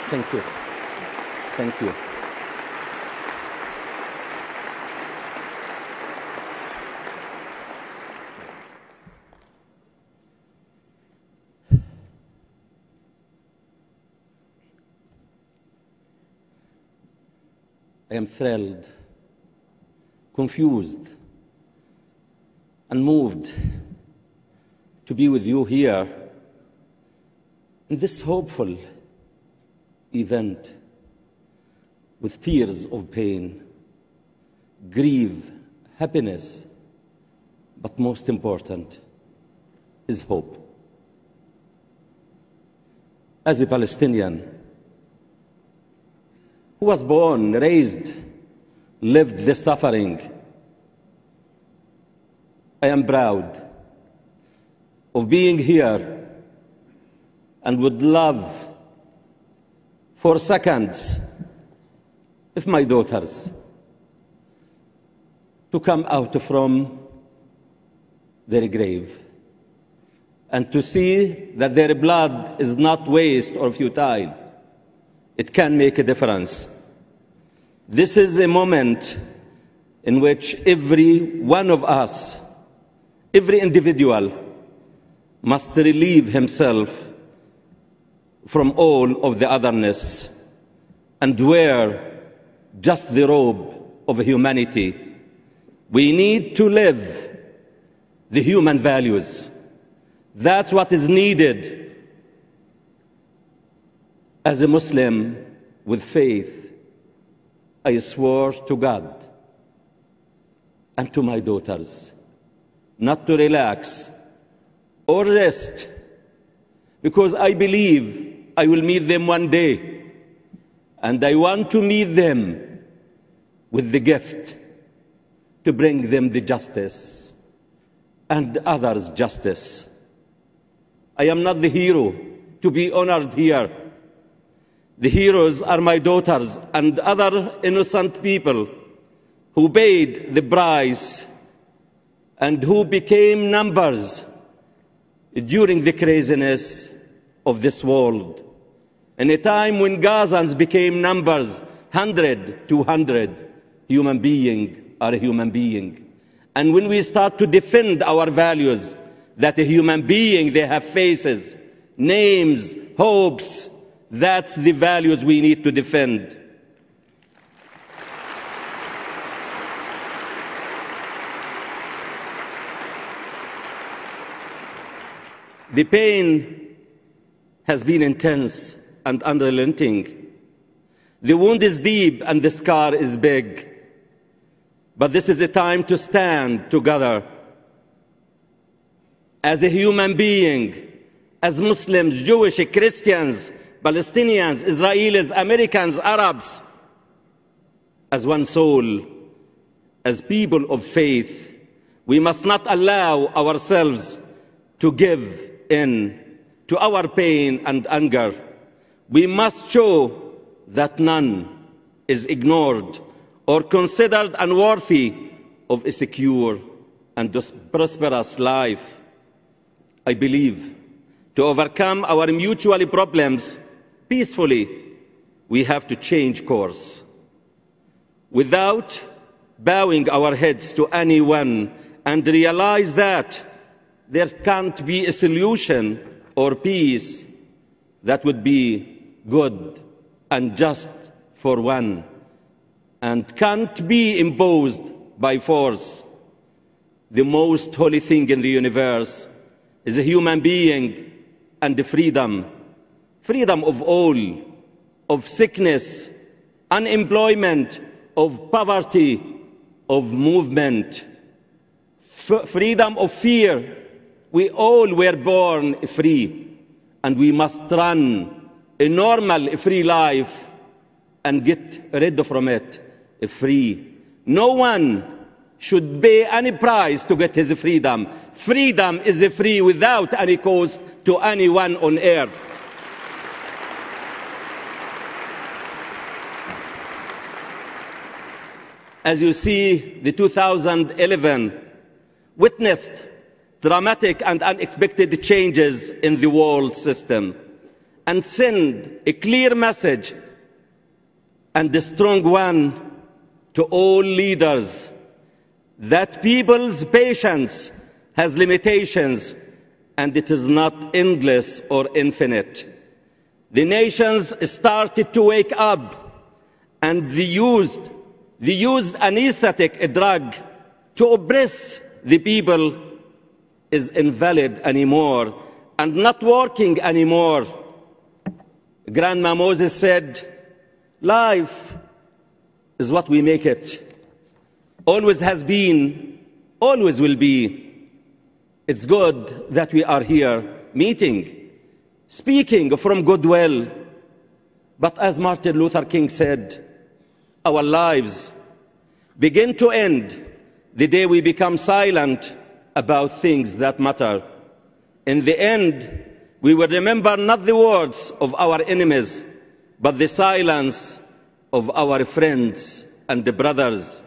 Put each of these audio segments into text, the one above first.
Thank you. Thank you. I am thrilled, confused, and moved to be with you here in this hopeful event with tears of pain, grief, happiness, but most important is hope. As a Palestinian who was born, raised, lived the suffering, I am proud of being here and would love for seconds if my daughters to come out from their grave and to see that their blood is not waste or futile. It can make a difference. This is a moment in which every one of us, every individual, must relieve himself from all of the otherness and wear just the robe of humanity. We need to live the human values. That's what is needed. As a Muslim with faith, I swore to God and to my daughters not to relax or rest, because I believe I will meet them one day, and I want to meet them with the gift to bring them the justice and others justice. I am not the hero to be honored here. The heroes are my daughters and other innocent people who paid the price and who became numbers during the craziness of this world. In a time when Gazans became numbers, 100, 200, human being are a human being. And when we start to defend our values, that a human being, they have faces, names, hopes, that's the values we need to defend. The pain has been intense and unrelenting. The wound is deep and the scar is big. But this is a time to stand together as a human being, as Muslims, Jewish, Christians, Palestinians, Israelis, Americans, Arabs, as one soul, as people of faith. We must not allow ourselves to give in to our pain and anger. We must show that none is ignored or considered unworthy of a secure and prosperous life. I believe to overcome our mutual problems peacefully, we have to change course without bowing our heads to anyone, and realize that there can't be a solution or peace that would be good and just for one, and can't be imposed by force. The most holy thing in the universe is a human being and the freedom of all, of sickness, unemployment, of poverty, of movement, freedom of fear. We all were born free, and we must run a normal, free life and get rid from it free. No one should pay any price to get his freedom. Freedom is free without any cost to anyone on earth. As you see, the 2011 witnessed dramatic and unexpected changes in the world system. and send a clear message and a strong one to all leaders that people's patience has limitations and it is not endless or infinite. The nations started to wake up and they used anesthetic drug to oppress the people is invalid anymore and not working anymore. Grandma Moses said, life is what we make it. Always has been, always will be. It's good that we are here meeting, speaking from goodwill. But as Martin Luther King said, our lives begin to end the day we become silent about things that matter. In the end, we will remember not the words of our enemies, but the silence of our friends and the brothers.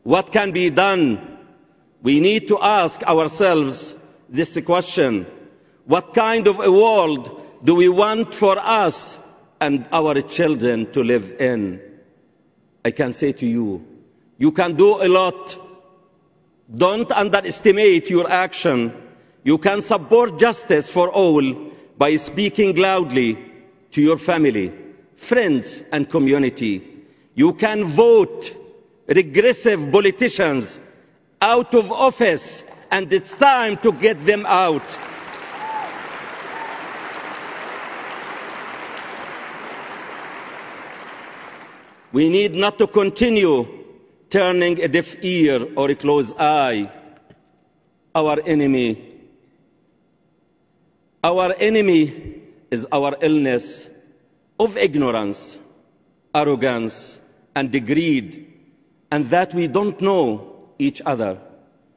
What can be done? We need to ask ourselves this question. What kind of a world do we want for us and our children to live in? I can say to you, you can do a lot. Don't underestimate your action. You can support justice for all by speaking loudly to your family, friends, and community. You can vote regressive politicians out of office, and it's time to get them out. We need not to continue turning a deaf ear or a closed eye. Our enemy is our illness of ignorance, arrogance, and greed, and that we don't know each other.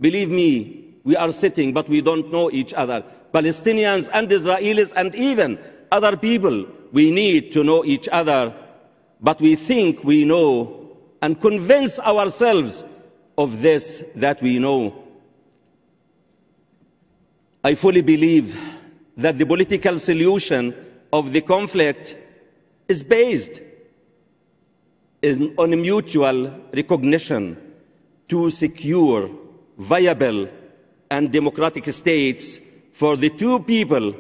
Believe me, we are sitting, but we don't know each other. Palestinians and Israelis and even other people, we need to know each other, but we think we know and convince ourselves of this that we know. I fully believe that the political solution of the conflict is based on a mutual recognition to secure viable and democratic states for the two people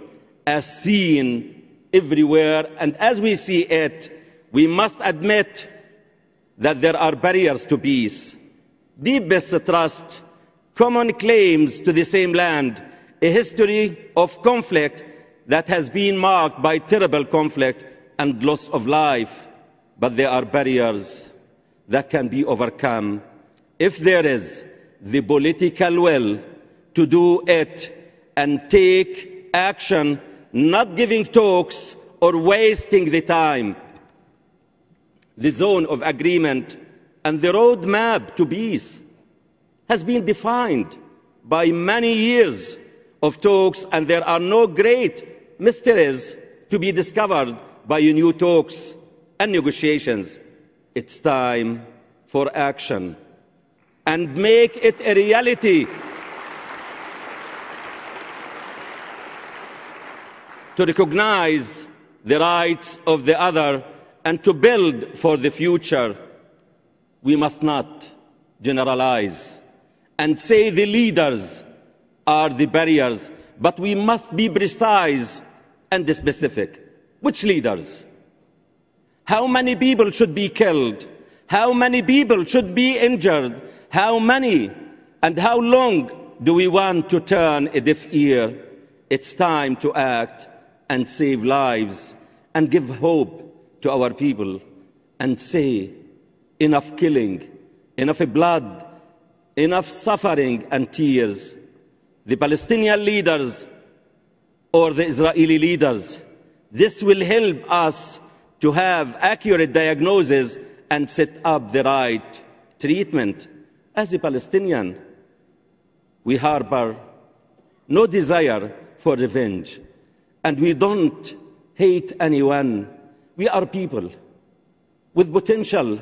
as seen everywhere. And as we see it, we must admit that there are barriers to peace, deepest trust, common claims to the same land, a history of conflict that has been marked by terrible conflict and loss of life. But there are barriers that can be overcome if there is the political will to do it and take action, not giving talks or wasting the time. The zone of agreement and the roadmap to peace has been defined by many years of talks, and there are no great mysteries to be discovered by new talks and negotiations. It's time for action and make it a reality. To recognize the rights of the other and to build for the future. We must not generalize and say the leaders are the barriers, but we must be precise and specific. Which leaders? How many people should be killed? How many people should be injured? How many and how long do we want to turn a deaf ear? It's time to act and save lives and give hope to our people and say enough killing, enough blood, enough suffering and tears. The Palestinian leaders or the Israeli leaders, this will help us to have accurate diagnosis and set up the right treatment. As a Palestinian, we harbor no desire for revenge, and we don't hate anyone. We are people with potential,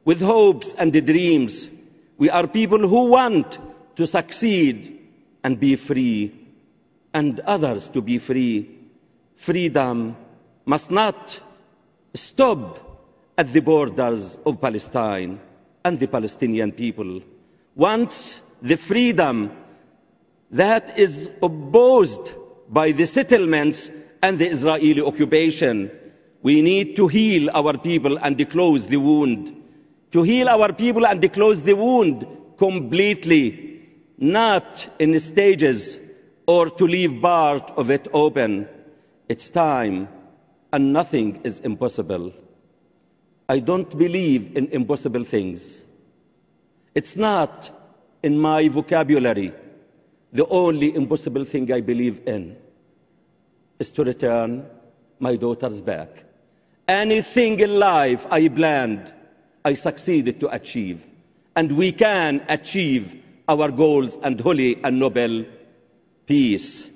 with hopes and dreams. We are people who want to succeed and be free, and others to be free. Freedom must not stop at the borders of Palestine and the Palestinian people. Once the freedom that is opposed by the settlements and the Israeli occupation, we need to heal our people and close the wound. To heal our people and close the wound completely, not in stages or to leave part of it open. It's time, and nothing is impossible. I don't believe in impossible things. It's not in my vocabulary. The only impossible thing I believe in is to return my daughters back. Anything in life I planned, I succeeded to achieve. And we can achieve our goals and holy and noble peace.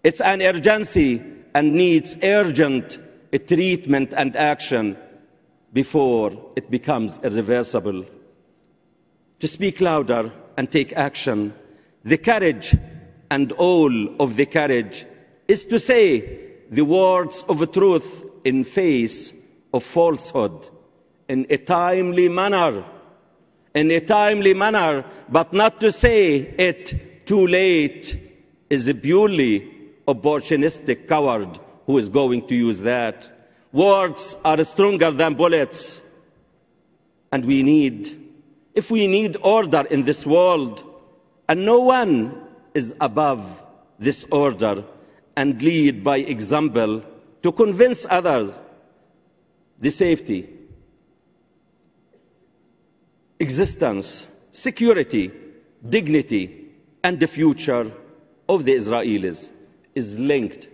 It's an urgency and needs urgent treatment and action before it becomes irreversible. To speak louder and take action, the courage and all of the courage is to say the words of truth in face of falsehood in a timely manner, but not to say it too late is a purely opportunistic coward who is going to use that. Words are stronger than bullets, and if we need order in this world, and no one is above this order, and lead by example to convince others the safety, existence, security, dignity, and the future of the Israelis is linked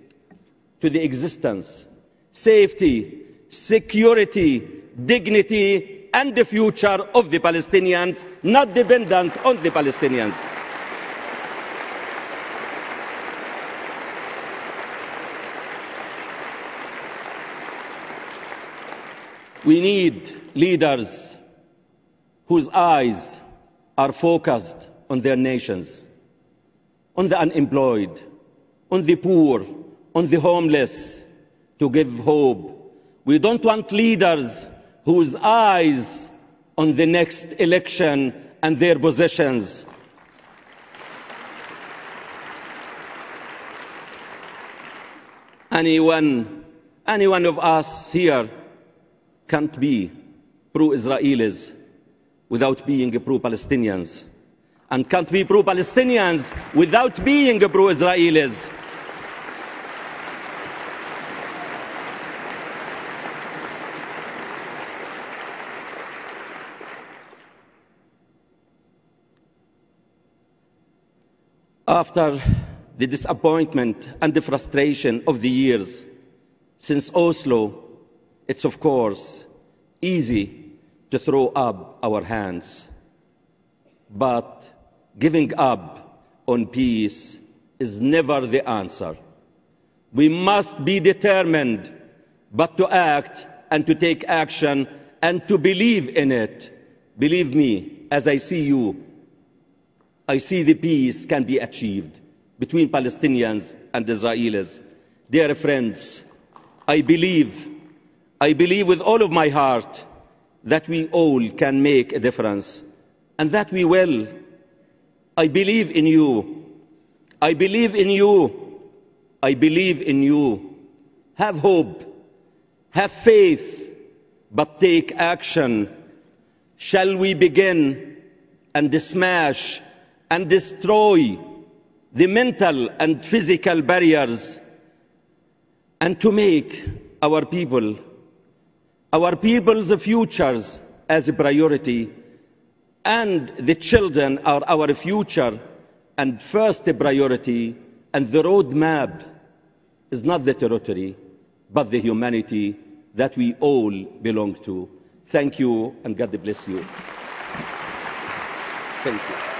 to the existence, safety, security, dignity, and the future of the Palestinians, not dependent on the Palestinians. We need leaders whose eyes are focused on their nations, on the unemployed, on the poor, on the homeless, to give hope. We don't want leaders whose eyes on the next election and their positions. Any one of us here can't be pro-Israelis without being pro-Palestinians, and can't be pro-Palestinians without being pro-Israelis. After the disappointment and the frustration of the years since Oslo, it's of course easy to throw up our hands. But giving up on peace is never the answer. We must be determined, but to act and to take action and to believe in it. Believe me, as I see you, I see the peace can be achieved between Palestinians and Israelis. Dear friends, I believe with all of my heart that we all can make a difference, and that we will. I believe in you. I believe in you. I believe in you. Have hope. Have faith, but take action. Shall we begin and smash and destroy the mental and physical barriers, and to make our people's futures as a priority, and the children are our future and first priority, and the roadmap is not the territory but the humanity that we all belong to. Thank you, and God bless you. Thank you.